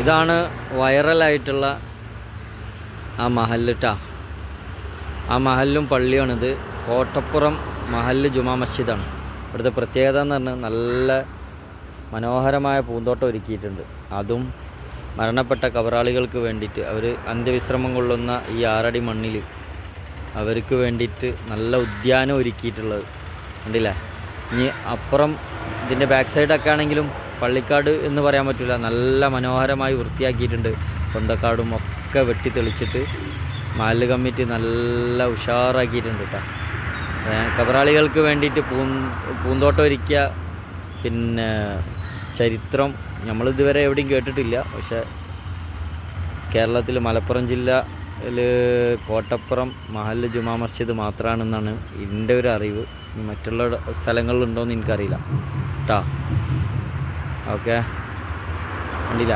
ഇതാണ് വൈറലായിട്ടുള്ള ആ മഹല്ല് ട്ടാ. ആ മഹല്ലും പള്ളിയാണിത്. കോട്ടപ്പുറം മഹല്ല് ജുമാ മസ്ജിദാണ്. ഇവിടുത്തെ പ്രത്യേകത എന്ന് പറഞ്ഞാൽ നല്ല മനോഹരമായ പൂന്തോട്ടം ഒരുക്കിയിട്ടുണ്ട്. അതും മരണപ്പെട്ട കബറാളികൾക്ക് വേണ്ടിയിട്ട് അവർ അന്ത്യവിശ്രമം കൊള്ളുന്ന ഈ 6 അടി മണ്ണിൽ അവർക്ക് വേണ്ടിയിട്ട് നല്ല ഉദ്യാനം ഒരുക്കിയിട്ടുള്ളത് കണ്ടില്ലേ. ഇനി അപ്പുറം ഇതിൻ്റെ ബാക്ക് സൈഡൊക്കെ ആണെങ്കിലും പള്ളിക്കാട് എന്ന് പറയാൻ പറ്റില്ല, നല്ല മനോഹരമായി വൃത്തിയാക്കിയിട്ടുണ്ട്. സ്വന്തക്കാടും ഒക്കെ വെട്ടി തെളിച്ചിട്ട് മഹല്ല് കമ്മിറ്റി നല്ല ഉഷാറാക്കിയിട്ടുണ്ട് കേട്ടോ. കബറാളികൾക്ക് വേണ്ടിയിട്ട് പൂന്തോട്ടം ഒരുക്കിയ പിന്നെ ചരിത്രം നമ്മളിതുവരെ എവിടെയും കേട്ടിട്ടില്ല. പക്ഷേ കേരളത്തിൽ മലപ്പുറം ജില്ലയിൽ കോട്ടപ്പുറം മഹല്ല് ജുമാ മസ്ജിദ് മാത്രമാണെന്നാണ് എൻ്റെ ഒരു അറിവ്. മറ്റുള്ള സ്ഥലങ്ങളിലുണ്ടോയെന്ന് എനിക്കറിയില്ല കേട്ടോ. ഓക്കെ, കണ്ടില്ല.